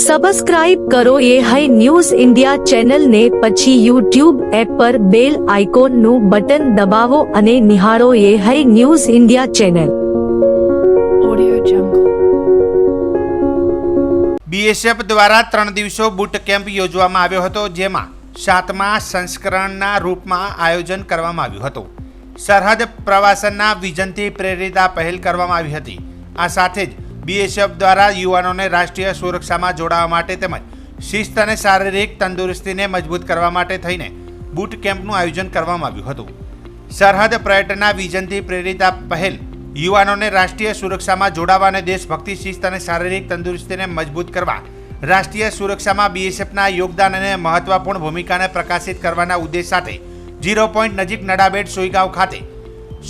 Subscribe કરો એ high news India ચેનલને, પછી યુટ્યુબ એપ પર બેલ આઇકોનનું બટન દબાવો અને નિહાળો એ high news India channel. BSF દ્વારા 3 દિવસો બૂટ કેમ્પ યોજવામાં આવ્યો હતો, જેમાં 7મા સંસ્કરણના રૂપમાં આયોજન કરવામાં આવ્યું હતું. સરહદ પ્રવાસનના વિઝનથી પ્રેરિત આ પહેલ કરવામાં આવી હતી. આ સાથે જ બીએસએફ દ્વારા યુવાનોને રાષ્ટ્રીય સુરક્ષામાં જોડાવા માટે તેમજ શિસ્ત અને શારીરિક તંદુરસ્તીને મજબૂત કરવા માટે થઈને બૂટ કેમ્પનું આયોજન કરવામાં આવ્યું હતું. સરહદ પર્યટનના વિઝનથી પ્રેરિત આ પહેલ યુવાનોને રાષ્ટ્રીય સુરક્ષામાં જોડાવા અને દેશભક્તિ, શિસ્ત અને શારીરિક તંદુરસ્તીને મજબૂત કરવા, રાષ્ટ્રીય સુરક્ષામાં બીએસએફના યોગદાન અને મહત્વપૂર્ણ ભૂમિકાને પ્રકાશિત કરવાના ઉદ્દેશ સાથે 0 પોઈન્ટ નજીક નડાબેટ સોઈગાંવ ખાતે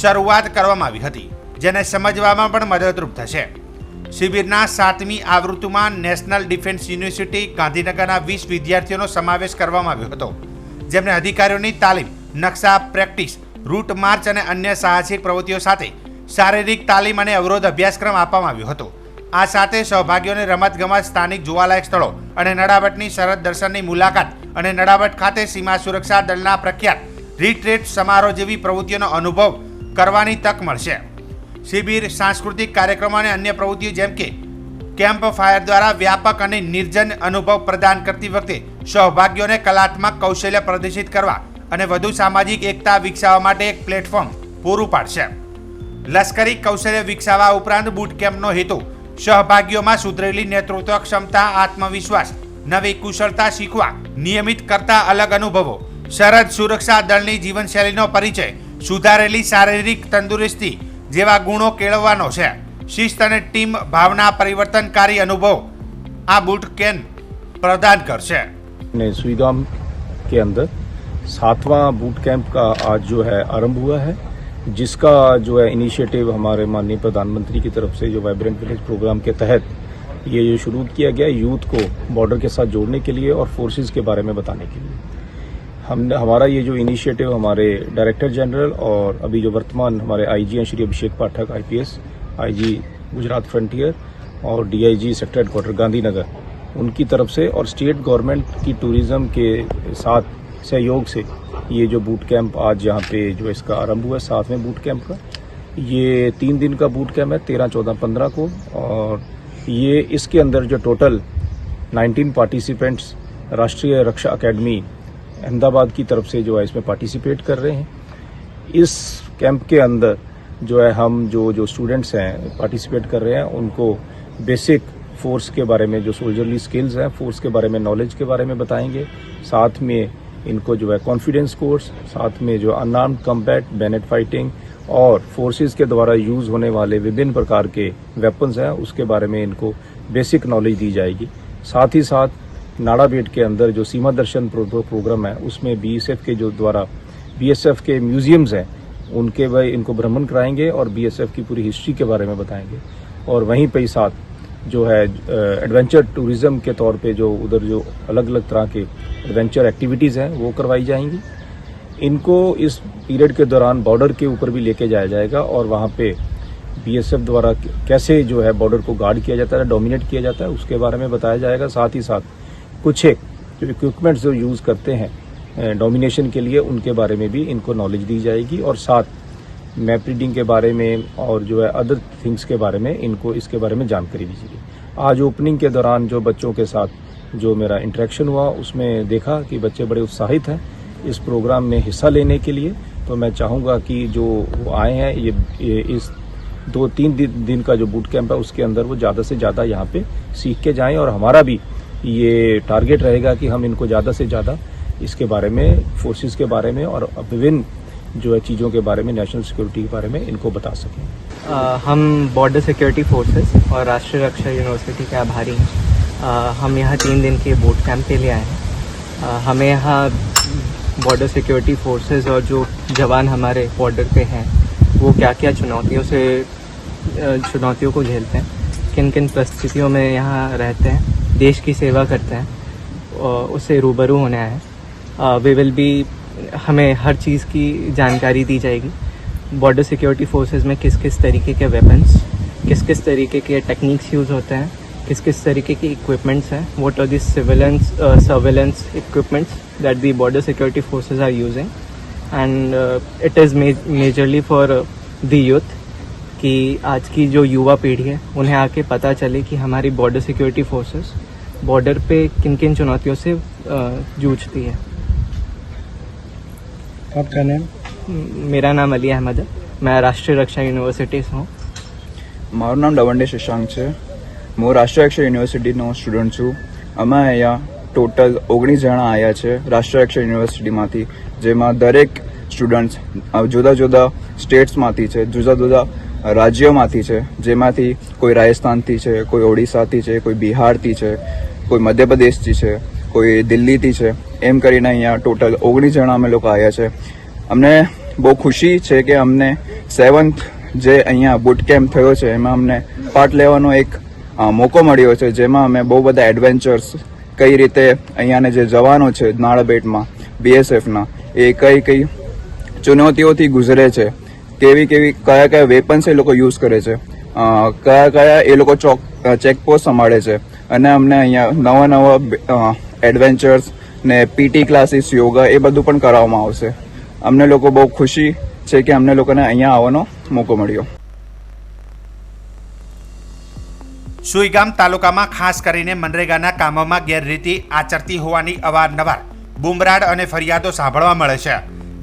શરૂઆત કરવામાં આવી હતી, જેને સમજવામાં પણ મદદરૂપ થશે. શિબિરના 7મી આવૃત્તિમાં નેશનલ ડિફેન્સ યુનિવર્સિટી ગાંધીનગરના 20 વિદ્યાર્થીઓનો સમાવેશ કરવામાં આવ્યો હતો, જેમને અધિકારીઓની તાલીમ, નકશા પ્રેક્ટિસ, રૂટ માર્ચ અને અન્ય સાહસિક પ્રવૃત્તિઓ સાથે શારીરિક તાલીમ અને અવરોધ અભ્યાસક્રમ આપવામાં આવ્યો હતો. આ સાથે સહભાગીઓને રમતગમત, સ્થાનિક જોવાલાયક સ્થળો અને નડાબેટની સરહદ દર્શનની મુલાકાત અને નડાબેટ ખાતે સીમા સુરક્ષા દળના પ્રખ્યાત રિટ્રીટ સમારોહ જેવી પ્રવૃત્તિઓનો અનુભવ કરવાની તક મળશે. શિબિર સાંસ્કૃતિક કાર્યક્રમો અને અન્ય પ્રવૃત્તિઓ જેમ કે કેમ્પ ફાયર દ્વારા વ્યાપક અને નિર્જન અનુભવ પ્રદાન કરતી વખતે સહભાગીઓને કલાત્મક કૌશલ્ય પ્રદર્શિત કરવા અને વધુ સામાજિક એકતા વિકસાવવા માટે એક પ્લેટફોર્મ પૂરું પાડશે. લશ્કરી કૌશલ્ય વિકસાવવા ઉપરાંત બૂટ કેમ્પનો હેતુ સહભાગીઓમાં સુધરેલી નેતૃત્વ ક્ષમતા, આત્મવિશ્વાસ, નવી કુશળતા શીખવા, નિયમિત કરતા અલગ અનુભવો, સરહદ સુરક્ષા દળની જીવનશૈલીનો પરિચય, સુધારેલી શારીરિક તંદુરસ્તી જેવા ગુણો કેળવવાનો છે. શિસ્ત અને ટીમ ભાવના પરિવર્તનકારી અનુભવ આ બૂટ કેમ્પ प्रदान कर सुईगाम के अंदर 7वां बूट कैंप का आज जो है आरंभ हुआ है, जिसका जो है इनिशिएटिव हमारे माननीय प्रधानमंत्री की तरफ से जो वाइब्रेंट विलेज प्रोग्राम के तहत ये शुरू किया गया यूथ को बॉर्डर के साथ जोड़ने के लिए और फोर्सेस के बारे में बताने के लिए. हमारा ये जो इनिशिएटिव हमारे डायरेक्टर जनरल और अभी जो वर्तमान हमारे आईजी हैं श्री अभिषेक पाठक IPS, आईजी गुजरात फ्रंटियर और DIG सेक्टर हेडक्वार्टर गांधीनगर, उनकी तरफ से और स्टेट गवर्नमेंट की टूरिज्म के साथ सहयोग से ये जो बूट कैंप आज यहाँ पे जो इसका आरंभ हुआ है 7वें बूट कैंप का, ये 3 दिन का बूट कैंप है 13, 14, 15 को. और ये इसके अंदर जो टोटल 19 पार्टिसिपेंट्स राष्ट्रीय रक्षा अकेडमी अहमदाबाद की तरफ से जो है इसमें पार्टिसिपेट कर रहे हैं. इस कैंप के अंदर जो है हम जो स्टूडेंट्स हैं पार्टिसिपेट कर रहे हैं उनको बेसिक फोर्स के बारे में, जो सोल्जरली स्किल्स हैं, फोर्स के बारे में नॉलेज के बारे में बताएंगे. साथ में इनको जो है कॉन्फिडेंस कोर्स, साथ में जो अनआर्म्ड कम्बैट, बैनेट फाइटिंग और फोर्सेस के द्वारा यूज़ होने वाले विभिन्न प्रकार के वेपन्स हैं उसके बारे में इनको बेसिक नॉलेज दी जाएगी. साथ ही साथ नाड़ाबेट के अंदर जो सीमा दर्शन प्रोग्राम है उसमें BSF के जो द्वारा BSF के म्यूजियम्स हैं उनके वह इनको भ्रमण कराएंगे और BSF की पूरी हिस्ट्री के बारे में बताएंगे. और वहीं पे साथ जो है एडवेंचर टूरिज्म के तौर पे जो उधर जो अलग अलग तरह के एडवेंचर एक्टिविटीज़ हैं वो करवाई जाएंगी. इनको इस पीरियड के दौरान बॉर्डर के ऊपर भी लेके जाया जाएगा और वहाँ पे BSF द्वारा कैसे जो है बॉर्डर को गार्ड किया जाता है, डोमिनेट किया जाता है, उसके बारे में बताया जाएगा. साथ ही साथ कुछ एक जो इक्विपमेंट्स जो यूज़ करते हैं डोमिनेशन के लिए उनके बारे में भी इनको नॉलेज दी जाएगी. और साथ मैप रीडिंग के बारे में और जो है अदर थिंग्स के बारे में इनको इसके बारे में जानकारी दी जाएगी. आज ओपनिंग के दौरान जो बच्चों के साथ जो मेरा इंटरेक्शन हुआ उसमें देखा कि बच्चे बड़े उत्साहित हैं इस प्रोग्राम में हिस्सा लेने के लिए. तो मैं चाहूँगा कि जो आए हैं ये इस 2-3 दिन का जो बूट कैंप है उसके अंदर वो ज़्यादा से ज़्यादा यहाँ पे सीख के जाएँ. और हमारा भी ये टारगेट रहेगा कि हम इनको ज़्यादा से ज़्यादा इसके बारे में, फोर्सेस के बारे में और विभिन्न जो है चीज़ों के बारे में, नेशनल सिक्योरिटी के बारे में इनको बता सकें. हम बॉर्डर सिक्योरिटी फोर्सेस और राष्ट्रीय रक्षा यूनिवर्सिटी के आभारी हैं. हम यहाँ 3 दिन के बूट कैंप के लिए आए हैं. हमें यहाँ बॉर्डर सिक्योरिटी फोर्सेस और जो जवान हमारे बॉर्डर पे हैं वो क्या क्या चुनौतियों को झेलते हैं, किन किन परिस्थितियों में यहाँ रहते हैं, देश की सेवा करते हैं, उससे रूबरू होने आए हैं. वी विल बी हमें हर चीज़ की जानकारी दी जाएगी. बॉर्डर सिक्योरिटी फोर्सेस में किस किस तरीके के वेपन्स, किस किस तरीके के टेक्निक्स यूज़ होते हैं, किस किस तरीके की इक्विपमेंट्स हैं, what are the surveillance equipments that the border security forces are using, and it is majorly for the youth कि आज की जो युवा पीढ़ी है उन्हें आके पता चले कि हमारी बॉर्डर सिक्योरिटी फोर्सेस बॉर्डर पे किन किन चुनौतियों से जूझती है। आपका नाम? मेरा नाम अली अहमद है, मैं राष्ट्रीय रक्षा यूनिवर्सिटी से हूँ। મારું નામ ડવંડે શશાંક છે. હું રાષ્ટ્રીય રક્ષા યુનિવર્સિટીનો સ્ટુડન્ટ છું. અમે અહીંયા ટોટલ 19 જણા આવ્યા છે રાષ્ટ્રીય રક્ષા યુનિવર્સિટીમાંથી, જેમાં દરેક સ્ટુડન્ટ્સ જુદા જુદા સ્ટેટ્સમાંથી છે, જુદા જુદા રાજ્યોમાંથી છે, જેમાંથી કોઈ રાજસ્થાનથી છે, કોઈ ઓડિશાથી છે, કોઈ બિહારથી છે, કોઈ મધ્યપ્રદેશથી છે, કોઈ દિલ્હીથી છે. એમ કરીને અહીંયા ટોટલ 19 જણા અમે લોકો આવ્યા છે. અમને બહુ ખુશી છે કે અમને 7th જે અહીંયા બુટ કેમ્પ થયો છે એમાં અમને પાર્ટ લેવાનો એક મોકો મળ્યો છે, જેમાં અમે બહુ બધા એડવેન્ચર્સ કઈ રીતે અહીંયાને જે જવાનો છે નાળાબેટમાં બીએસએફના એ કઈ ચુનૌતીઓથી ગુજરે છે, કયા કયા વેપન્સ એ લોકો યુઝ કરે છે, કયા એ લોકો ચેકપોસ્ટ સંભાળે છે, અને અમને અહીંયા નવા એડવેન્ચર્સ ને પીટી ક્લાસીસ, યોગા એ બધું પણ કરાવવામાં આવશે. અમને લોકો બહુ ખુશી છે કે અમને લોકોને અહીંયા આવવાનો મોકો મળ્યો. સુઈગામ તાલુકામાં ખાસ કરીને મનરેગાના કામોમાં ગેરરીતિ આચરતી હોવાની અવારનવાર બુમરાડ અને ફરિયાદો સાંભળવા મળે છે.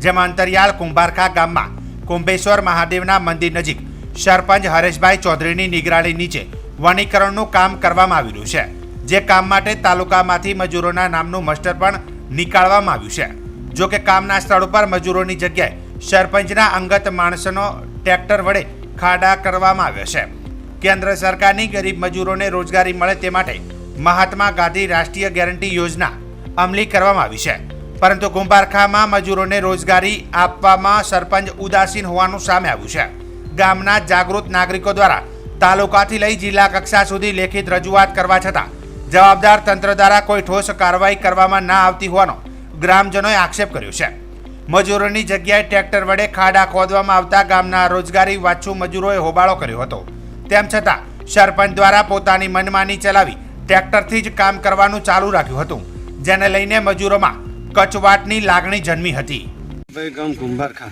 જેમાં અંતરિયાળ કુંભારખા ગામમાં કુંભેશ્વર મહાદેવના મંદિર નજીક સરપંચ હરેશભાઈ ચૌધરીની નિગરાણી નીચે વનીકરણનું કામ કરવામાં આવી રહ્યું છે. જે કામ માટે તાલુકામાંથી મજૂરોના નામનું મસ્ટર પણ નીકાળવામાં આવ્યું છે. જો કે કામના સ્થળ ઉપર મજૂરોની જગ્યાએ સરપંચના અંગત માણસોનો ટ્રેક્ટર વડે ખાડા કરવામાં આવ્યો છે. કેન્દ્ર સરકારની ગરીબ મજૂરોને રોજગારી મળે તે માટે મહાત્મા ગાંધી રાષ્ટ્રીય ગેરંટી યોજના અમલી કરવામાં આવી છે. પરંતુ કુંભારખામાં મજૂરોને રોજગારી આપવામાં સરપંચ ઉદાસીન હોવાનું સામે આવ્યું છે. ગામના જાગૃત નાગરિકો દ્વારા તાલુકાથી લઈ જિલ્લા કક્ષા સુધી લેખિત રજૂઆત કરવા છતાં જવાબદાર તંત્ર દ્વારા કોઈ ઠોસ કાર્યવાહી કરવામાં ના આવતી હોવાનો ગ્રામજનોએ આક્ષેપ કર્યો છે. મજૂરોની જગ્યાએ ટ્રેક્ટર વડે ખાડા ખોદવામાં આવતા ગામના રોજગારી વાંચુ મજૂરોએ હોબાળો કર્યો હતો. તેમ છતાં સરપંચ દ્વારા પોતાની મનમાની ચલાવી ટ્રેક્ટરથી જ કામ કરવાનું ચાલુ રાખ્યું હતું, જેને લઈને મજૂરોમાં કચવાટની લાગણી જન્મી હતી. ભાઈ ગામ કુંભારખા.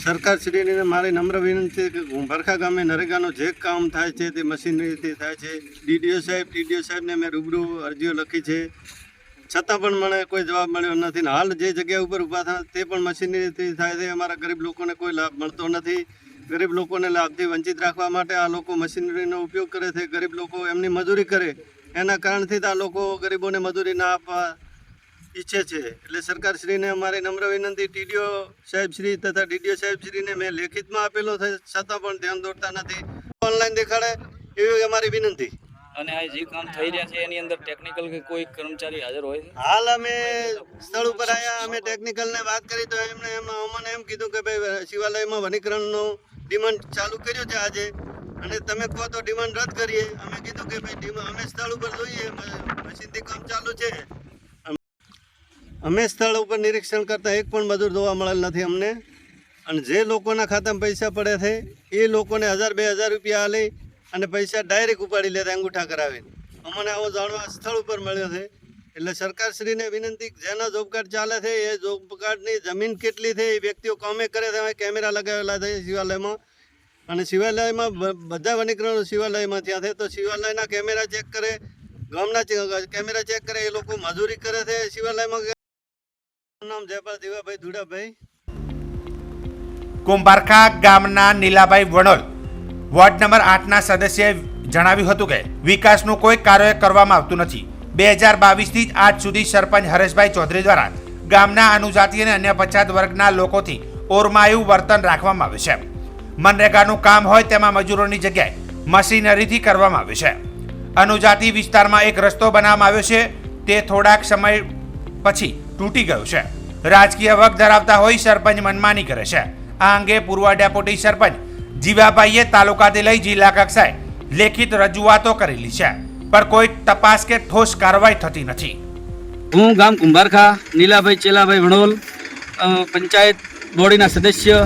સરકારશ્રીને મારી નમ્ર વિનંતી કે કુંભારખા ગામે નરેગાનો જે કામ થાય છે તે મશીનરીથી થાય છે. ડીડીઓ સાહેબને મેં રૂબરૂ અરજીઓ લખી છે, છતાં પણ મને કોઈ જવાબ મળ્યો નથી. હાલ જે જગ્યા ઉપર ઊભા થાય તે પણ મશીનરીથી થાય છે. અમારા ગરીબ લોકોને કોઈ લાભ મળતો નથી. ગરીબ લોકોને લાભથી વંચિત રાખવા માટે આ લોકો મશીનરીનો ઉપયોગ કરે છે. ગરીબ લોકો એમની મજૂરી કરે, એના કારણથી આ લોકો ગરીબોને મજૂરી ના આપવા ઈચ્છે છે. એટલે સરકારશ્રીને અમારી નમ્ર વિનંતી, ટીડીઓ સાહેબશ્રી તથા ડીડીઓ સાહેબશ્રીને મેં લેખિતમાં આપેલો છે, છતાં પણ ધ્યાન દોરતા નથી. ઓનલાઈન દેખાડે એવી અમારી વિનંતી. અને આ જે કામ થઈ રહ્યા છે એની અંદર ટેકનિકલ કે કોઈ કર્મચારી હાજર હોય છે? હાલ અમે સ્થળ ઉપર આવ્યા, અમે ટેકનિકલને વાત કરી તો એમણે અમને એમ કીધું કે ભાઈ શિવાલયમાં વનીકરણનું ડિમાન્ડ ચાલુ કર્યું છે આજે, અને તમે કહો તો ડિમાન્ડ રદ કરીએ. અમે કીધું કે ભાઈ અમે સ્થળ ઉપર જોઈએ, મશીનથી કામ ચાલુ છે. અમે સ્થળ ઉપર નિરીક્ષણ કરતા એક પણ મજૂર જોવા મળેલ નથી અમને. અને જે લોકોના ખાતામાં પૈસા પડે છે એ લોકોને 1000-2000 રૂપિયા આલી અને પૈસા ડાયરેક્ટ ઉપાડી લેતા અંગૂઠા કરાવીને. અમને આવો જાણવા સ્થળ ઉપર મળ્યો છે. એટલે સરકારશ્રીને વિનંતી, જેના જોબ કાર્ડ ચાલે છે એ જોબ કાર્ડની જમીન કેટલી છે એ વ્યક્તિઓ કામે કરે છે. કેમેરા લગાવેલા છે શિવાલયમાં, અને શિવાલયમાં બધા વનીકરણો શિવાલયમાં ત્યાં છે, તો શિવાલયના કેમેરા ચેક કરે, ગામના કેમેરા ચેક કરે. એ લોકો મજૂરી કરે છે શિવાલયમાં. નામ જયપાલ દીવાભાઈ ધુડાભાઈ. કુંભારખા ગામના નીલાભાઈ વણોલ વોર્ડ નંબર 8ના સદસ્યએ જણાવ્યું હતું કે વિકાસનું કોઈ કાર્ય કરવામાં આવતું નથી. 2022થી આજ સુધી સરપંચ હરેશભાઈ ચૌધરી દ્વારા ગામના અનુજાતિ અને અન્ય પછાત વર્ગના લોકોથી ઓરમાયું વર્તન રાખવામાં આવે છે. મનરેગાનું કામ હોય તેમાં મજૂરોની જગ્યાએ મશીનરીથી કરવામાં આવે છે. અનુજાતિ વિસ્તારમાં એક રસ્તો બનાવવામાં આવ્યો છે, તે થોડાક સમય પછી તૂટી ગયો છે. રાજકીય વગ ધરાવતા હોય સરપંચ મનમાની કરે છે. આ અંગે પૂર્વ ડેપ્યુટી સરપંચ જીવાભાઈએ તાલુકાથી લઈ જિલ્લા કક્ષાએ લેખિત રજૂઆતો કરેલી છે, પણ કોઈ તપાસ કે ઠોસ કાર્યવાહી થતી નથી. હું ગામ કુંભારખા નીલાભાઈ ચેલાભાઈ વણોલ, પંચાયત બોડીના સદસ્ય,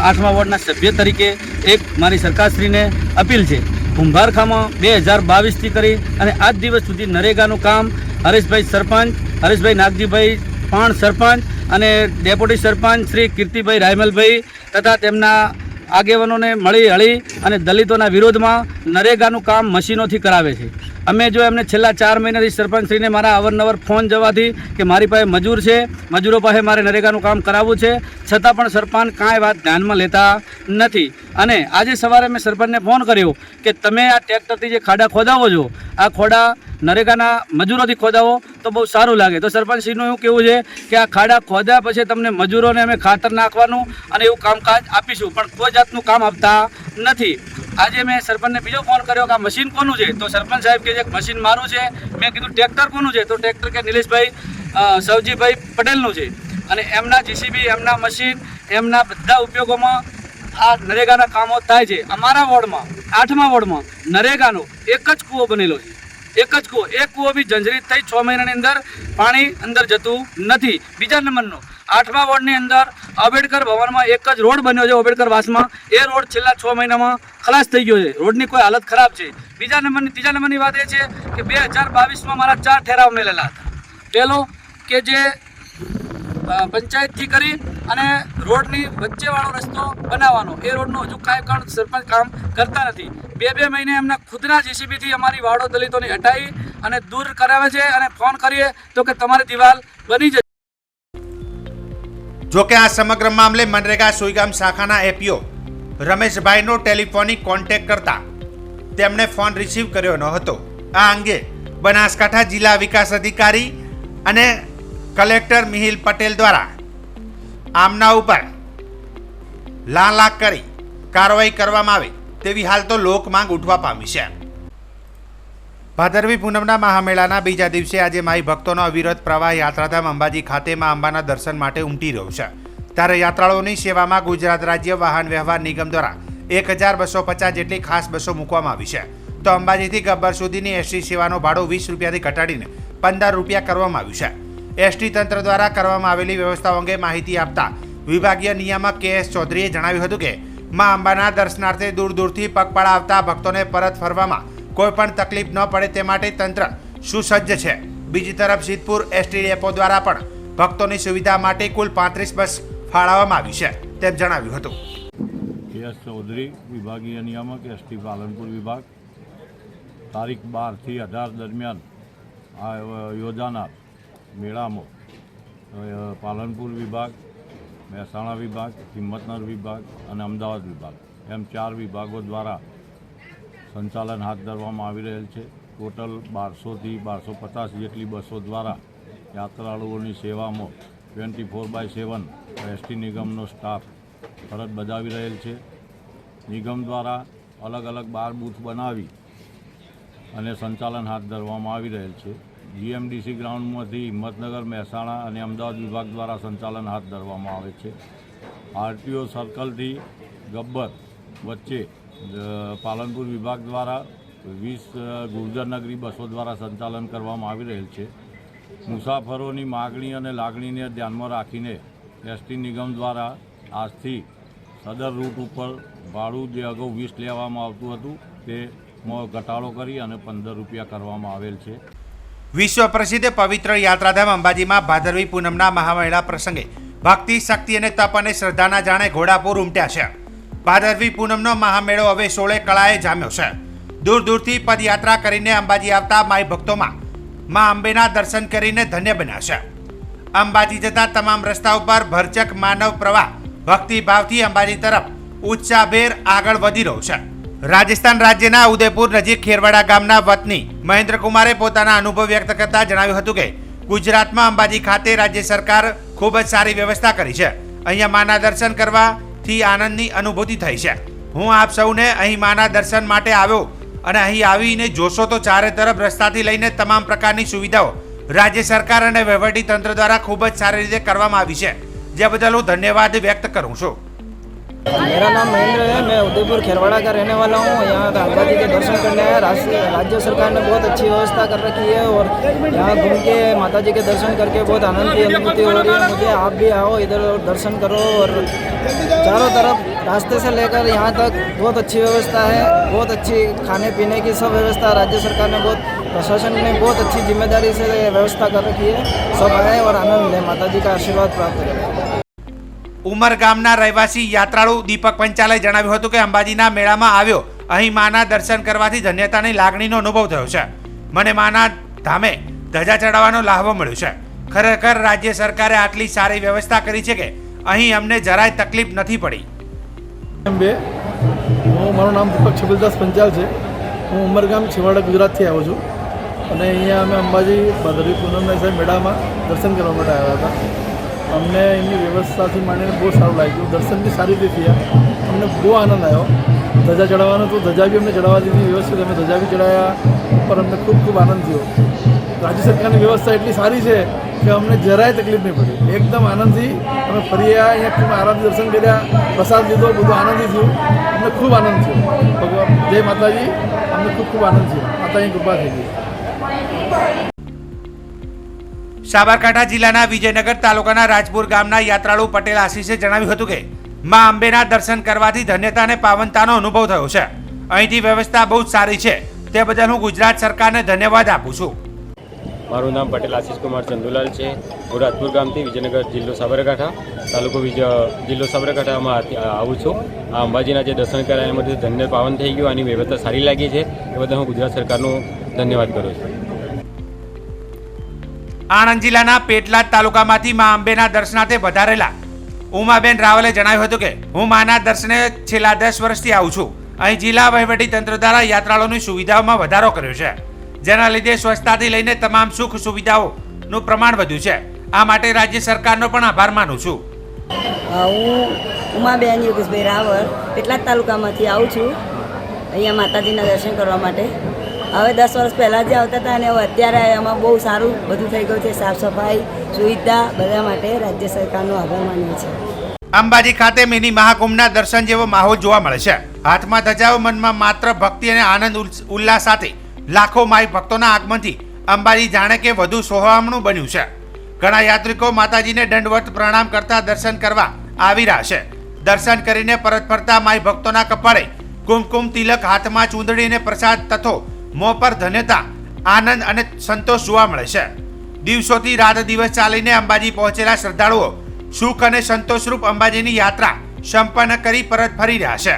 8મા વોર્ડના સભ્ય તરીકે એક મારી સરકારશ્રીને અપીલ છે કુંભારખામાં 2022થી કરી અને આજ દિવસ સુધી નરેગાનું કામ હરેશભાઈ સરપંચ, હરેશભાઈ નાગજીભાઈ પણ સરપંચ અને ડેપ્યુટી સરપંચ શ્રી કીર્તિભાઈ રાયમલભાઈ તથા તેમના આગેવાનોને મળી હળી અને દલિતોના વિરોધમાં નરેગાનું કામ મશીનોથી કરાવે છે. અમે જો એમને છેલ્લા 4 મહિનાથી સરપંચશ્રીને મારા અવારનવાર ફોન જવાથી કે મારી પાસે મજૂર છે, મજૂરો પાસે મારે નરેગાનું કામ કરાવવું છે, છતાં પણ સરપંચ કાંઈ વાત ધ્યાનમાં લેતા નથી. અને આજે સવારે મેં સરપંચને ફોન કર્યો કે તમે આ ટ્રેક્ટરથી જે ખાડા ખોદાવો છો, આ ખોડા નરેગાના મજૂરોથી ખોદાવો તો બહુ સારું લાગે. તો સરપંચશ્રીનું એવું કહેવું છે કે આ ખાડા ખોદ્યા પછી તમને મજૂરોને અમે ખાતર નાખવાનું અને એવું કામકાજ આપીશું, પણ કોઈ જાતનું કામ આપતા નથી. આજે મેં સરપંચને બીજો ફોન કર્યો કે આ મશીન કોનું છે, તો સરપંચ સાહેબ કહે છે કે મશીન મારું છે. મેં કીધું ટ્રેક્ટર કોનું છે, તો ટ્રેક્ટર કે નિલેશભાઈ સવજીભાઈ પટેલનું છે. અને એમના જીસીબી, એમના મશીન, એમના બધા ઉપયોગોમાં આ નરેગાના કામો થાય છે. અમારા વોર્ડમાં 8મા વોર્ડમાં નરેગાનો એક જ કૂવો બનેલો છે, એક જ કૂવો. એક કૂવો બી જંજરીત થઈ 6 મહિનાની અંદર પાણી અંદર જતું નથી. બીજા નંબરનો 8મા વોર્ડની અંદર આંબેડકર ભવનમાં એક જ રોડ બન્યો છે, આંબેડકર વાસમાં. એ રોડ છેલ્લા 6 મહિનામાં ખલાસ થઈ ગયો છે. રોડની કોઈ હાલત ખરાબ છે. ત્રીજા નંબરની વાત એ છે કે 2022માં મારા 4 ઠેરાવ મેલેલા હતા. પહેલો કે જે પંચાયતથી કરી અને રોડની વચ્ચેવાળો રસ્તો બનાવવાનો, એ રોડનું હજુ કાંઈ કારણ સરપંચ કામ કરતા નથી. 2 મહિને એમના ખુદના જીસીબીથી અમારી વાડો દલિતોની હટાવી અને દૂર કરાવે છે. અને ફોન કરીએ તો કે તમારી દિવાલ બની જશે. જોકે આ સમગ્ર મામલે મનરેગા સુઈગામ શાખાના એપીઓ રમેશભાઈનો ટેલિફોનિક કોન્ટેક્ટ કરતા તેમણે ફોન રિસીવ કર્યો ન હતો. આ અંગે બનાસકાંઠા જિલ્લા વિકાસ અધિકારી અને કલેક્ટર મિહિલ પટેલ દ્વારા આમના ઉપર લાલાક કરી કાર્યવાહી કરવામાં આવે તેવી હાલ તો લોક માંગ ઉઠવા પામી છે. ભાદરવી પૂનમના મહામેળાના બીજા દિવસે આજે માઈ ભક્તોનો અવિરત પ્રવાહ યાત્રાધામ અંબાજી ખાતે મા અંબાના દર્શન માટે ઉમટી રહ્યો છે. ત્યારે યાત્રાળુઓની સેવામાં ગુજરાત રાજ્ય વાહન વ્યવહાર નિગમ દ્વારા 1250 જેટલી ખાસ બસો મૂકવામાં આવી છે. તો અંબાજીથી ગબ્બર સુધીની એસટી સેવાનો ભાડો 20 રૂપિયાથી ઘટાડીને 15 રૂપિયા કરવામાં આવ્યું છે. એસટી તંત્ર દ્વારા કરવામાં આવેલી વ્યવસ્થાઓ અંગે માહિતી આપતા વિભાગીય નિયામક KS ચૌધરીએ જણાવ્યું હતું કે મા અંબાના દર્શનાર્થે દૂર દૂરથી પગપાળા આવતા ભક્તોને પરત ફરવામાં કોઈ પણ તકલીફ ન પડે તે માટે તંત્ર સુસજ્જ છે. બીજી તરફ સિદ્ધપુર એસટી ડેપો દ્વારા પણ ભક્તોની સુવિધા માટે કુલ 35 બસ ફાળવવામાં આવી છે તેમ જણાવ્યું હતું. KS ચૌધરી, વિભાગીય નિયામક, એસટી પાલનપુર વિભાગ. તારીખ 12 થી 18 દરમિયાન આ યોજાનાર મેળામાં પાલનપુર વિભાગ, મહેસાણા વિભાગ, હિંમતનગર વિભાગ અને અમદાવાદ વિભાગ એમ 4 વિભાગો દ્વારા સંચાલન હાથ ધરવામાં આવી રહેલ છે. ટોટલ 1200થી 1250 જેટલી બસો દ્વારા યાત્રાળુઓની સેવામાં 24/7 એસટી નિગમનો સ્ટાફ ફરજ બજાવી રહેલ છે. નિગમ દ્વારા અલગ અલગ 12 બૂથ બનાવી અને સંચાલન હાથ ધરવામાં આવી રહેલ છે. GMDC ગ્રાઉન્ડમાંથી હિંમતનગર, મહેસાણા અને અમદાવાદ વિભાગ દ્વારા સંચાલન હાથ ધરવામાં આવે છે. RTO સર્કલથી ગબ્બર વચ્ચે પાલનપુર વિભાગ દ્વારા 20 ગુર્જરનગરી બસો દ્વારા સંચાલન કરવામાં આવી રહેલ છે. મુસાફરોની માગણી અને લાગણીને ધ્યાનમાં રાખીને એસટી નિગમ દ્વારા આજથી સદર રૂટ ઉપર ભાડું જે અગાઉ 20 લેવામાં આવતું હતું તેમાં ઘટાડો કરી અને 15 રૂપિયા કરવામાં આવેલ છે. વિશ્વ પ્રસિદ્ધ પવિત્ર યાત્રાધામ અંબાજીમાં ભાદરવી પૂનમના મહામેળા પ્રસંગે ભક્તિ, શક્તિ અને તપ અને શ્રદ્ધાના જાણે ઘોડાપુર ઉમટ્યા છે. ભાદરવી પૂનમનો મહામેળો હવે 16 કળાએ જામ્યો છે. દૂર દૂરથી પદયાત્રા કરીને અંબાજી આવતા માઈ ભક્તોમાં મા અંબેના દર્શન કરીને ધન્ય બન્યા છે. અંબાજી જતા તમામ રસ્તા ઉપર ભરચક માનવ પ્રવાહ ભક્તિભાવથી અંબાજી તરફ ઉત્સાહભેર આગળ વધી રહ્યો છે. રાજસ્થાન રાજ્યના ઉદયપુર નજીક ખેરવાડા ગામના વતની મહેન્દ્રકુમારે પોતાના અનુભવ વ્યક્ત કરતા જણાવ્યું હતું કે ગુજરાતમાં અંબાજી ખાતે રાજ્ય સરકાર ખૂબ જ સારી વ્યવસ્થા કરી છે. અહીંયા માના દર્શન કરવાથી આનંદની અનુભૂતિ થઈ છે. હું આપ સૌને અહીં માના દર્શન માટે આવ્યો અને અહીં આવીને જોશો તો ચારે તરફ રસ્તાથી લઈને તમામ પ્રકારની સુવિધાઓ રાજ્ય સરકાર અને વહીવટી તંત્ર દ્વારા ખૂબ જ સારી રીતે કરવામાં આવી છે, જે બદલ હું ધન્યવાદ વ્યક્ત કરું છું. मेरा नाम महेंद्र है। मैं उदयपुर खेरवाड़ा का रहने वाला हूँ। यहाँ गंगा जी के दर्शन करने आया। राज्य सरकार ने बहुत अच्छी व्यवस्था कर रखी है और यहाँ घूम के माता जी के दर्शन करके बहुत आनंद की अनुभूति हो रही है मुझे। आप भी आओ इधर और दर्शन करो। और चारों तरफ रास्ते से लेकर यहाँ तक बहुत अच्छी व्यवस्था है। बहुत अच्छी खाने पीने की सब व्यवस्था राज्य सरकार ने प्रशासन ने बहुत अच्छी जिम्मेदारी से व्यवस्था कर रखी है। सब आए और आनंद लें, माता जी का आशीर्वाद प्राप्त करें। ઉમરગામના રહેવાસી યાત્રાળુ દીપક પંચાલે જણાવ્યું હતું કે અંબાજીના મેળામાં આવ્યો, અહીં માના દર્શન કરવાથી ધન્યતાની લાગણીનો અનુભવ થયો છે. મને માના ધામે ધજા ચડાવવાનો લાહવો મળ્યો છે. ખરેખર રાજ્ય સરકારે આટલી સારી વ્યવસ્થા કરી છે કે અહીં અમને જરાય તકલીફ નથી પડી. મારું નામ દીપક છબીલદાસ પંચાલ છે. હું ઉમરગામ છેવાડા ગુજરાતથી આવ્યો છું અને અહીંયા અમે અંબાજી ભાદરવી પૂનમના મેળામાં દર્શન કરવા માટે આવ્યા હતા. અમને એમની વ્યવસ્થાથી માંડીને બહુ સારું લાગ્યું. દર્શન બી સારી રીતે થયા. અમને બહુ આનંદ આવ્યો. ધજા ચડાવવાનો તો ધજા બી અમને ચડાવવા દીધી વ્યવસ્થિત. અમે ધજા બી ચડાવ્યા પર અમને ખૂબ ખૂબ આનંદ થયો. રાજ્ય સરકારની વ્યવસ્થા એટલી સારી છે કે અમને જરાય તકલીફ નહીં પડી. એકદમ આનંદથી અમે ફર્યા, અહીંયા ખૂબ આરામથી દર્શન કર્યા, પ્રસાદ લીધો, બધું આનંદથી થયું. અમને ખૂબ આનંદ થયો. ભગવાન જય માતાજી. અમને ખૂબ ખૂબ આનંદ થયો. માતાની કૃપા થઈ ગઈ. સાબરકાંઠા જિલ્લાના વિજયનગર તાલુકાના રાજપુર ગામના યાત્રાળુ પટેલ આશીષે જણાવ્યું હતું કે મા અંબેના દર્શન કરવાથી ધન્યતા અને પાવનતાનો અનુભવ થયો છે. અહીંથી વ્યવસ્થા બહુ જ સારી છે. તે બદલ હું ગુજરાત સરકારને ધન્યવાદ આપું છું. મારું નામ પટેલ આશીષ કુમાર ચંદુલાલ છે. હું રાજપુર ગામથી વિજયનગર જિલ્લો સાબરકાંઠા તાલુકો જિલ્લો સાબરકાંઠામાં આવું છું. આ અંબાજીના જે દર્શન કર્યા એમાંથી ધન્ય પાવન થઈ ગયું. આની વ્યવસ્થા સારી લાગી છે. એ બદલ હું ગુજરાત સરકારનો ધન્યવાદ કરું છું. આણંદ જિલ્લાના પેટલાદ તાલુકામાંથી મા અંબેના દર્શનાર્થે વધારેલા ઉમાબેન રાવલે જણાવ્યું હતું કે હું માના દર્શને છેલ્લા 10 વર્ષથી આવું છું. અહીં જિલ્લા વહીવટી તંત્ર દ્વારા યાત્રાળુઓની સુવિધાઓમાં વધારો કર્યો છે, જેના લીધે સ્વચ્છતાથી લઈને તમામ સુખ સુવિધાઓનું પ્રમાણ વધ્યું છે. આ માટે રાજ્ય સરકારનો પણ આભાર માનું છું. હું ઉમાબેન યોગેશભાઈ રાવલ પેટલાદ તાલુકામાંથી આવું છું અહીંયા માતાજીના દર્શન કરવા માટે. હવે 10 વર્ષ પહેલાં જે આવતા હતા અને હવે અત્યારે એમાં બહુ સારું બધું થઈ ગયું છે. સાફ સફાઈ સુવિધા બધા માટે રાજ્ય સરકારનો આભાર માનીએ છીએ. અંબાજી ખાતે મિની મહાકુંભના દર્શન જેવો માહોલ જોવા મળે છે. હાથમાં ધજાઓ, મનમાં માત્ર ભક્તિ અને આનંદ ઉલ્લાસ સાથે લાખો માઈ ભક્તોના આગમનથી અંબાજી જાણે કે વધુ સોહામણું બન્યું છે. ઘણા યાત્રિકો માતાજીને દંડવત પ્રણામ કરતા દર્શન કરવા આવી રહ્યા છે. દર્શન કરીને પરત ફરતા માઈ ભક્તોના કપાળે કુમકુમ તિલક, હાથમાં ચૂંદડી અને પ્રસાદ તથો મોં પર ધન્યતા, આનંદ અને સંતોષ જોવા મળે છે. દિવસોથી રાત દિવસ ચાલીને અંબાજી પહોંચેલા શ્રદ્ધાળુઓ સુખ અને સંતોષરૂપ અંબાજીની યાત્રા સંપન્ન કરી પરત ફરી રહ્યા છે.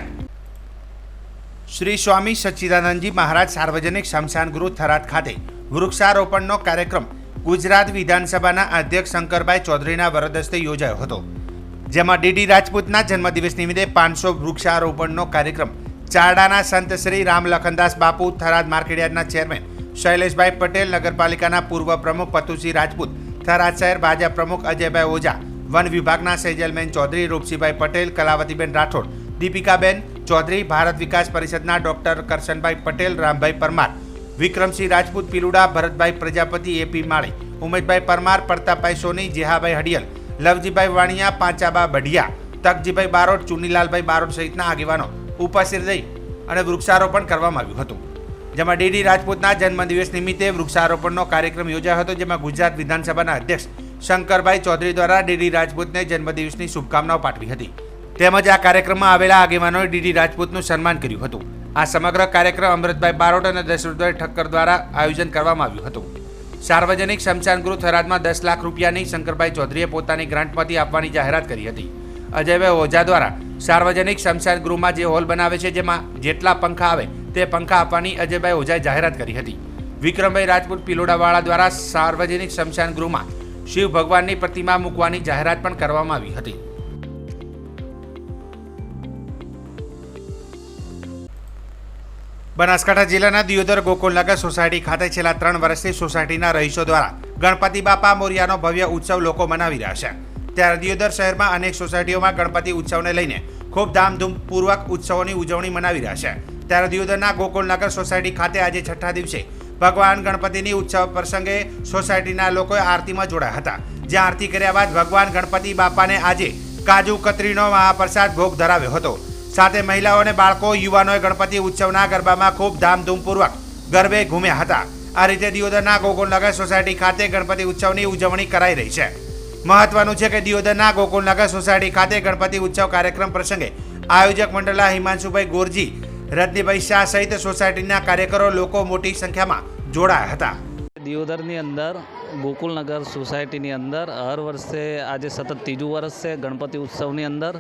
શ્રી સ્વામી સચ્ચિદાનંદજી મહારાજ સાર્વજનિક સ્મશાન ગૃહ થરાદ ખાતે વૃક્ષારોપણનો કાર્યક્રમ ગુજરાત વિધાનસભાના અધ્યક્ષ શંકરભાઈ ચૌધરીના વરદ હસ્તે યોજાયો હતો. જેમાં ડીડી રાજપૂતના જન્મદિવસ નિમિત્તે 500 વૃક્ષારોપણનો કાર્યક્રમ ચારડાના સંત શ્રી રામ લખનદાસ બાપુ, થરાદ માર્કેટયાર્ડના ચેરમેન શૈલેષભાઈ પટેલ, નગરપાલિકાના પૂર્વ પ્રમુખ પતુસિંહ રાજપૂત, થરાદ શહેર ભાજપ પ્રમુખ અજયભાઈ ઓઝા, વન વિભાગના સેજલબેન ચૌધરી, રૂપસીભાઈ પટેલ, કલાવતીબેન રાઠોડ, દીપિકાબેન ચૌધરી, ભારત વિકાસ પરિષદના ડોક્ટર કરશનભાઈ પટેલ, રામભાઈ પરમાર, વિક્રમસિંહ રાજપૂત પીલુડા, ભરતભાઈ પ્રજાપતિ, એપી માળી, ઉમેશભાઈ પરમાર, પ્રતાપભાઈ સોની, જેહાભાઈ હડિયલ, લવજીભાઈ વાણિયા, પાંચાબા બઢિયા, તકજીભાઈ બારોટ, ચુનીલાલભાઈ બારોટ સહિતના આગેવાનો ઉપસ્થિત રહી અને વૃક્ષારોપણ કરવામાં આવ્યું હતું. જેમાં ડીડી રાજપૂતના જન્મદિવસ નિમિત્તે વૃક્ષારોપણનો કાર્યક્રમ યોજાયો હતો. જેમાં ગુજરાત વિધાનસભાના અધ્યક્ષ શંકરભાઈ ચૌધરી દ્વારા ડીડી રાજપૂતને જન્મદિવસની શુભકામનાઓ પાઠવી હતી. તેમજ આ કાર્યક્રમમાં આવેલા આગેવાનોએ ડીડી રાજપૂતનું સન્માન કર્યું હતું. આ સમગ્ર કાર્યક્રમ અમૃતભાઈ બારોટ અને દશરથભાઈ ઠક્કર દ્વારા આયોજન કરવામાં આવ્યું હતું. સાર્વજનિક સ્મશાન ગૃહ થરાદમાં 10 લાખ રૂપિયાની શંકરભાઈ ચૌધરીએ પોતાની ગ્રાન્ટમાંથી આપવાની જાહેરાત કરી હતી. અજયભાઈ ઓઝા દ્વારા સાર્વજનિક સ્મશાન ગૃહમાં જે હોલ બનાવે છે જેમાં જેટલા પંખા આવે તે પંખા આપવાની અજયભાઈ ઓઝાએ જાહેરાત કરી હતી. વિક્રમભાઈ રાજપૂત પીલોડાવાળા દ્વારા સાર્વજનિક સ્મશાન ગૃહમાં શિવ ભગવાનની પ્રતિમા મૂકવાની જાહેરાત પણ કરવામાં આવી હતી. બનાસકાંઠા જિલ્લાના દિયોદર ગોકુલનગર સોસાયટી ખાતે છેલ્લા 3 વર્ષથી સોસાયટીના રહીશો દ્વારા ગણપતિ બાપા મોરિયાનો ભવ્ય ઉત્સવ લોકો મનાવી રહ્યા છે. ત્યારે દિયોદર શહેરમાં અનેક સોસાયટીઓમાં ગણપતિ ઉત્સવને લઈને ખૂબ ધામધૂમપૂર્વક ઉત્સવોની ઉજવણી મનાવી રહ્યા છે. ત્યારે દિયોદરના ગોકુલનગર સોસાયટી ખાતે આજે 6ઠ્ઠા દિવસે ભગવાન ગણપતિની ઉત્સવ પ્રસંગે સોસાયટીના લોકોએ આરતીમાં જોડાયા હતા. જ્યાં આરતી કર્યા બાદ ભગવાન ગણપતિ બાપાને આજે કાજુ કતરીનો મહાપ્રસાદ ભોગ ધરાવ્યો હતો. સાથે મહિલાઓ અને બાળકો યુવાનોએ ગણપતિ ઉત્સવના ગરબામાં ખૂબ ધામધૂમપૂર્વક ગરબે ઘૂમ્યા હતા. આ રીતે દિયોદરના ગોકુલનગર સોસાયટી ખાતે ગણપતિ ઉત્સવની ઉજવણી કરાઈ રહી છે. મહત્વનું છે કે દિયોદરના ગોકુલનગર સોસાયટી ખાતે ગણપતિ ઉત્સવ કાર્યક્રમ પ્રસંગે આયોજક મંડળના હિમાંશુભાઈ ગોરજી, રજનીભાઈ શાહ સહિત સોસાયટીના કાર્યકરો લોકો મોટી સંખ્યામાં જોડાયા હતા. દિયોદરની અંદર ગોકુલનગર સોસાયટીની અંદર હર વર્ષે આજે સતત ત્રીજું વર્ષ છે ગણપતિ ઉત્સવની અંદર,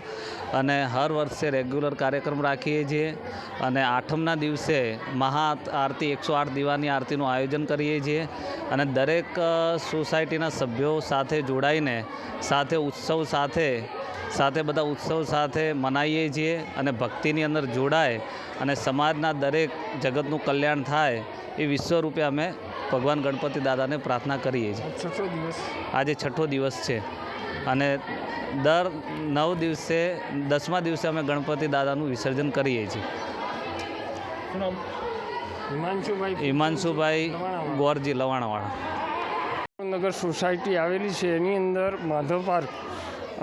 અને હર વર્ષે રેગ્યુલર કાર્યક્રમ રાખીએ છીએ. અને આઠમના દિવસે મહાઆરતી 108 દીવાની આરતીનું આયોજન કરીએ છીએ. અને દરેક સોસાયટીના સભ્યો સાથે જોડાઈને સાથે બધા ઉત્સવ સાથે મનાવીએ છીએ અને ભક્તિની અંદર જોડાય અને સમાજના દરેક જગતનું કલ્યાણ થાય એ વિશ્વરૂપે અમે ભગવાન ગણપતિ દાદાને પ્રાર્થના કરીએ છીએ. આજે છઠ્ઠો દિવસ છે અને દર 9 દિવસે 10મા દિવસે અમે ગણપતિ દાદાનું વિસર્જન કરીએ છીએ. હિમાંશુભાઈ ગોરજી, લવાણાવાળા. નગર સોસાયટી આવેલી છે એની અંદર માધવ પાર્ક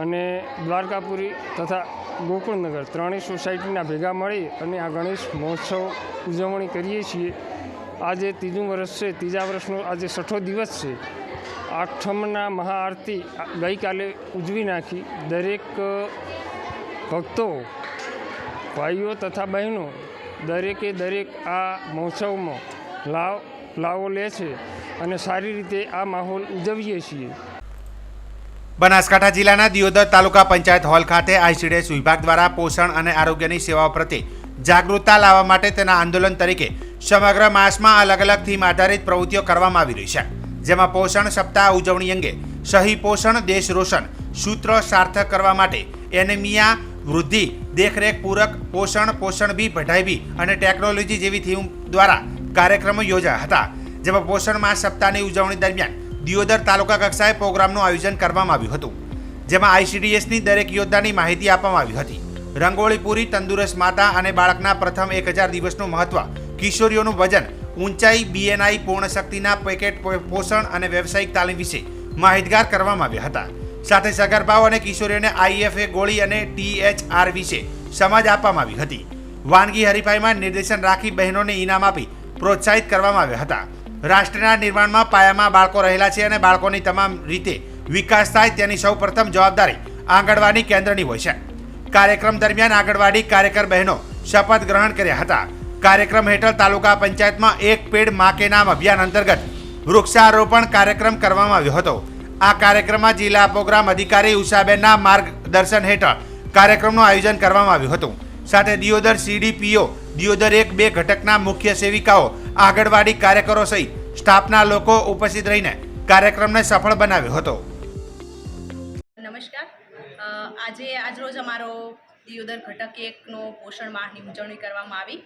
અને દ્વારકાપુરી તથા ગોકુળનગર ત્રણેય સોસાયટીના ભેગા મળી અને આ ગણેશ મહોત્સવ ઉજવણી કરીએ છીએ. આજે ત્રીજું વર્ષ છે, ત્રીજા વર્ષનો આજે છઠ્ઠો દિવસ છે. આઠમના મહાઆરતી ગઈકાલે ઉજવી નાખી. દરેક ભક્તો, ભાઈઓ તથા બહેનો દરેકે દરેક આ મહોત્સવમાં લાવો લે છે અને સારી રીતે આ માહોલ ઉજવીએ છીએ. બનાસકાંઠા જિલ્લાના દિયોદર તાલુકા પંચાયત હોલ ખાતે આઈસીડીએસ વિભાગ દ્વારા પોષણ અને આરોગ્યની સેવાઓ પ્રત્યે જાગૃતતા લાવવા માટે તેના આંદોલન તરીકે સમગ્ર માસમાં અલગ અલગ થીમ આધારિત પ્રવૃત્તિઓ કરવામાં આવી રહી છે. જેમાં પોષણ સપ્તાહ ઉજવણી અંગે સહી પોષણ દેશ રોશન સૂત્ર સાર્થક કરવા માટે એનેમિયા, વૃદ્ધિ, દેખરેખ, પૂરક પોષણ, પોષણ બી, પઢાઈ બી અને ટેકનોલોજી જેવી થીમ દ્વારા કાર્યક્રમો યોજાયા હતા. જેમાં પોષણ માસ સપ્તાહની ઉજવણી દરમિયાન દિયોદર તાલુકા કક્ષાએ પ્રોગ્રામનું આયોજન કરવામાં આવ્યું હતું. જેમાં આઈસીડીએસની દરેક યોદ્ધાની માહિતી આપવામાં આવી હતી. રંગોળી પૂરી, તંદુરસ્ત માતા અને બાળકના પ્રથમ 1000 દિવસનું મહત્વ, કિશોરીઓનું વજન, ઊંચાઈ, બીએનઆઈ, પૂર્ણ શક્તિના પેકેટ, પોષણ અને વ્યવસાયિક તાલીમ વિશે માહિતગાર કરવામાં આવ્યા હતા. સાથે સગર્ભાઓ અને કિશોરીઓને આઈએફએ ગોળી અને THR વિશે સમજ આપવામાં આવી હતી. વાનગી હરીફાઈમાં નિર્દેશન રાખી બહેનોને ઇનામ આપી પ્રોત્સાહિત કરવામાં આવ્યા હતા. રાષ્ટ્રના નિર્માણમાં પાયામાં બાળકો રહેલા છે અને બાળકોની તમામ રીતે વિકાસ થાય તેની સૌ પ્રથમ જવાબદારી આંગણવાડી કેન્દ્રની હોય છે. કાર્યક્રમ દરમિયાન આંગણવાડી કાર્યકર બહેનો શપથ ગ્રહણ કર્યા હતા. કાર્યક્રમ હેઠળ તાલુકા પંચાયતમાં એક પેડ માં કે નામ અભિયાન અંતર્ગત વૃક્ષારોપણ કાર્યક્રમ કરવામાં આવ્યો હતો. આ કાર્યક્રમમાં જિલ્લા પ્રોગ્રામ અધિકારી ઉષાબેનના માર્ગદર્શન હેઠળ કાર્યક્રમનું આયોજન કરવામાં આવ્યું હતું. સાથે દિયોદર CDPO, દિયોદર 1-2 ઘટકના મુખ્ય સેવિકાઓ, આંગણવાડી કાર્યકરો સહિત સ્ટાફના લોકો ઉપસ્થિત રહીને કાર્યક્રમને સફળ બનાવ્યો હતો. નમસ્કાર. આજરોજ અમારો દિયોદર ઘટક 1નો પોષણ માહની ઉજવણી કરવામાં આવી,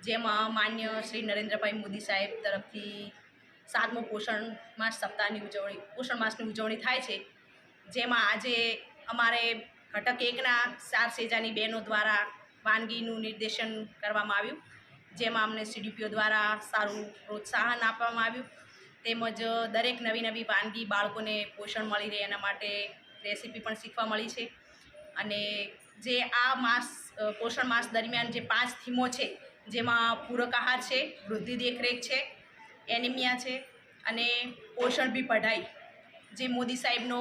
જેમાં માન્ય શ્રી નરેન્દ્રભાઈ મોદી સાહેબ તરફથી 7મો પોષણ માસ સપ્તાહની પોષણ માસની ઉજવણી થાય છે. જેમાં આજે અમારે ઘટક 1ના 4 સેજાની બહેનો દ્વારા વાનગીનું નિર્દેશન કરવામાં આવ્યું, જેમાં અમને CDPO દ્વારા સારું પ્રોત્સાહન આપવામાં આવ્યું. તેમજ દરેક નવી વાનગી બાળકોને પોષણ મળી રહે એના માટે રેસીપી પણ શીખવા મળી છે. અને જે આ પોષણ માસ દરમિયાન જે 5 થીમો છે, જેમાં પૂરક આહાર છે, વૃદ્ધિ દેખરેખ છે, એનિમિયા છે અને પોષણ બી પઢાઈ, જે મોદી સાહેબનો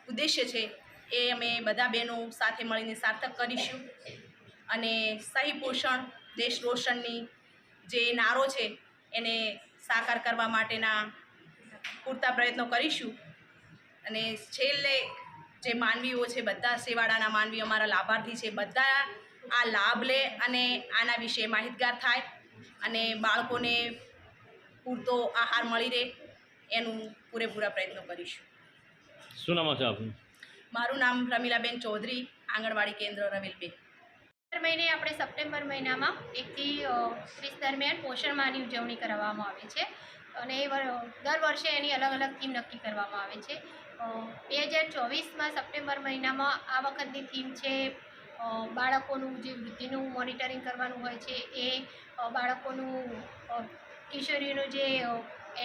ઉદ્દેશ્ય છે એ અમે બધા બહેનો સાથે મળીને સાર્થક કરીશું. અને સહી પોષણ દેશ રોશનની જે નારો છે એને સાકાર કરવા માટેના પૂરતા પ્રયત્નો કરીશું. અને છેલ્લે જે માનવીઓ છે, બધા સેવાડાના માનવી અમારા લાભાર્થી છે, બધા આ લાભ લે અને આના વિશે માહિતગાર થાય અને બાળકોને પૂરતો આહાર મળી રહે એનું પૂરેપૂરા પ્રયત્નો કરીશું. શું નામ છે આપનું? મારું નામ રમીલાબેન ચૌધરી, આંગણવાડી કેન્દ્ર રવેલબે. દર મહિને આપણે સપ્ટેમ્બર મહિનામાં 1 થી 30 દરમિયાન પોષણ માહની ઉજવણી કરવામાં આવે છે અને દર વર્ષે એની અલગ અલગ થીમ નક્કી કરવામાં આવે છે. 2024માં સપ્ટેમ્બર મહિનામાં આ વખતની થીમ છે બાળકોનું જે વૃદ્ધિનું મોનિટરિંગ કરવાનું હોય છે, એ બાળકોનું કિશોરીઓનું જે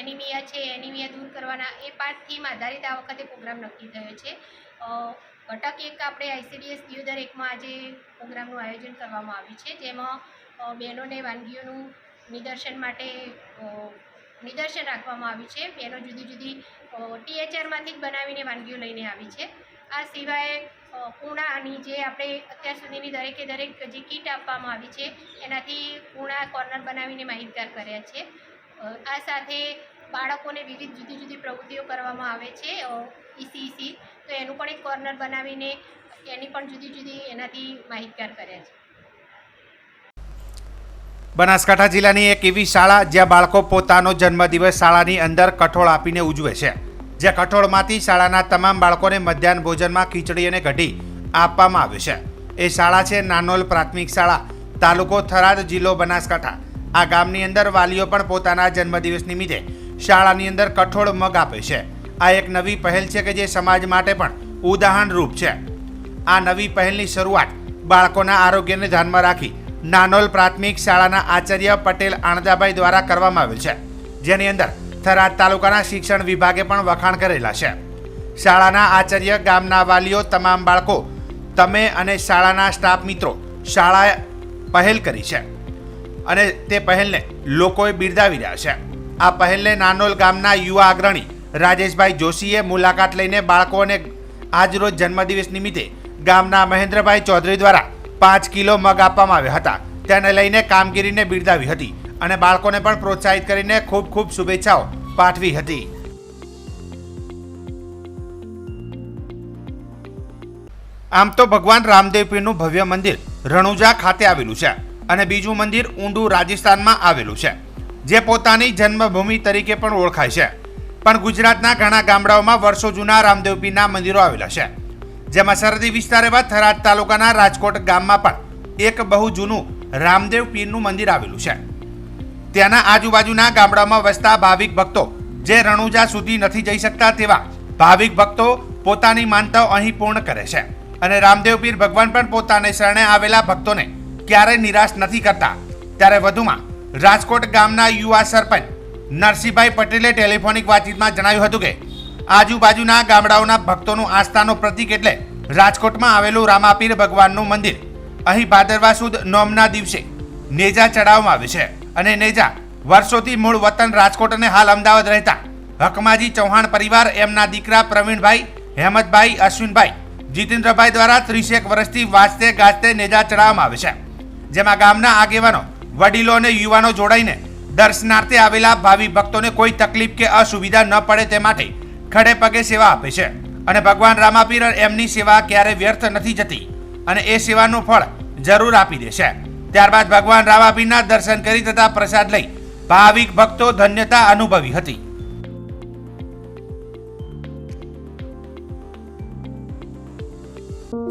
એનિમિયા છે, એનિમિયા દૂર કરવાના એ 5 થીમ આધારિત આ વખતે પ્રોગ્રામ નક્કી થયો છે. ઘટક એક આપણે ICDS દિયોદર એકમાં આજે પ્રોગ્રામનું આયોજન કરવામાં આવ્યું છે, જેમાં બહેનોને વાનગીઓનું નિદર્શન માટે નિદર્શન રાખવામાં આવ્યું છે. બહેનો જુદી જુદી THRમાંથી જ બનાવીને વાનગીઓ લઈને આવી છે. આ સિવાય પૂણાની જે આપણે અત્યાર સુધીની દરેકે દરેક જે કીટ આપવામાં આવી છે એનાથી પૂણા કોર્નર બનાવીને માહિતગાર કર્યા છે. આ સાથે બાળકોને વિવિધ જુદી જુદી પ્રવૃત્તિઓ કરવામાં આવે છે ECEC, તો એનું પણ એક કોર્નર બનાવીને એની પણ જુદી જુદી એનાથી માહિતગાર કર્યા છે. બનાસકાંઠા જિલ્લાની એક એવી શાળા જ્યાં બાળકો પોતાનો જન્મદિવસ શાળાની અંદર કઠોળ આપીને ઉજવે છે. જે કઠોળમાંથી શાળાના તમામ બાળકોને મધ્યાહન ભોજનમાં ખીચડી અને કઢી આપવામાં આવે છે. એ શાળા છે નાનોલ પ્રાથમિક શાળા, તાલુકો થરાદ, જિલ્લો બનાસકાંઠા. આ ગામની અંદર વાલીઓ પણ પોતાના જન્મદિવસ નિમિત્તે શાળાની અંદર કઠોળ મગ આપે છે. આ એક નવી પહેલ છે કે જે સમાજ માટે પણ ઉદાહરણરૂપ છે. આ નવી પહેલની શરૂઆત બાળકોના આરોગ્યને ધ્યાનમાં રાખી નાનોલ પ્રાથમિક શાળાના આચાર્ય પટેલ આણદાભાઈ દ્વારા કરવામાં આવેલ છે, જેની અંદર થરાદ તાલુકાના શિક્ષણ વિભાગે પણ વખાણ કરેલા છે. શાળાના આચાર્ય, ગામના વાલીઓ, તમામ બાળકો, તમે અને શાળાના સ્ટાફ મિત્રો શાળાએ પહેલ કરી છે અને તે પહેલને લોકોએ બિરદાવી રહ્યા છે. આ પહેલને નાનોલ ગામના યુવા અગ્રણી રાજેશભાઈ જોશીએ મુલાકાત લઈને બાળકોને આજરોજ જન્મદિવસ નિમિત્તે ગામના મહેન્દ્રભાઈ ચૌધરી દ્વારા 5 કિલો મગ આપવામાં આવ્યા હતા. તેને લઈને કામગીરીને બિરદાવી હતી અને બાળકોને પણ પ્રોત્સાહિત કરીને ખૂબ ખૂબ શુભેચ્છાઓ પાઠવી હતી. આમ તો ભગવાન રામદેવ પીરનું ભવ્ય મંદિર રણુજા ખાતે આવેલું છે અને બીજું મંદિર ઊંડું રાજસ્થાનમાં આવેલું છે, જે પોતાની જન્મભૂમિ તરીકે પણ ઓળખાય છે. પણ ગુજરાતના ઘણા ગામડાઓમાં વર્ષો જૂના રામદેવ પીરના મંદિરો આવેલા છે, જેમાં સરહદી વિસ્તાર એવા થરાદ તાલુકાના રાજકોટ ગામમાં પણ એક બહુ જૂનું રામદેવ પીરનું મંદિર આવેલું છે. ત્યાંના આજુબાજુના ગામડામાં વસતા ભાવિક ભક્તો જે રણુજા સુધી નથી જઈ શકતા તેવા ભાવિક ભક્તો પોતાની માનતાઓ અહીં પૂર્ણ કરે છે અને રામદેવ પીર ભગવાન પણ પોતાને શરણે આવેલા ભક્તોને ક્યારેય નિરાશ નથી કરતા. ત્યારે વધુમાં રાજકોટ ગામના યુવા સરપંચ નરસિંહભાઈ પટેલે ટેલિફોનિક વાતચીતમાં જણાવ્યું હતું કે આજુબાજુના ગામડાઓના ભક્તોનું આસ્થાનું પ્રતીક એટલે રાજકોટમાં આવેલું રામાપીર ભગવાનનું મંદિર. અહીં ભાદરવા સુદ નોમના દિવસે નેજા ચડાવવામાં આવે છે અને નેજા વર્ષોથી મૂળ વતન રાજકોટ અને હાલ અમદાવાદ રહેતા હકમાજી ચૌહાણ પરિવાર, એમના દીકરા પ્રવીણભાઈ, હેમતભાઈ, અશ્વિનભાઈ, જીતેન્દ્રભાઈ દ્વારા 31 વર્ષથી વાજતે ગાજતે નેજા ચડાવવામાં આવે છે, જેમાં ગામના આગેવાનો, વડીલો અને યુવાનો જોડાઈને દર્શનાર્થે આવેલા ભાવિ ભક્તોને કોઈ તકલીફ કે અસુવિધા ન પડે તે માટે ખડે પગે સેવા આપે છે અને ભગવાન રામાપીર એમની સેવા ક્યારે વ્યર્થ નથી જતી અને એ સેવાનું ફળ જરૂર આપી દેશે. ત્યારબાદ ભગવાન રામાપીરના દર્શન કરી તથા પ્રસાદ લઈ ભાવિક ભક્તો ધન્યતા અનુભવી હતી.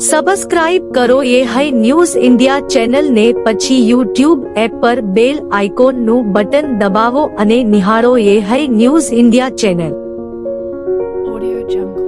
સબસ્ક્રાઇબ કરો ये है न्यूज़ इंडिया चैनल ने પછી YouTube એપ પર બેલ આઇકોનનું બટન દબાવો અને નિહાળો ये है news India channel. Audio Jungle.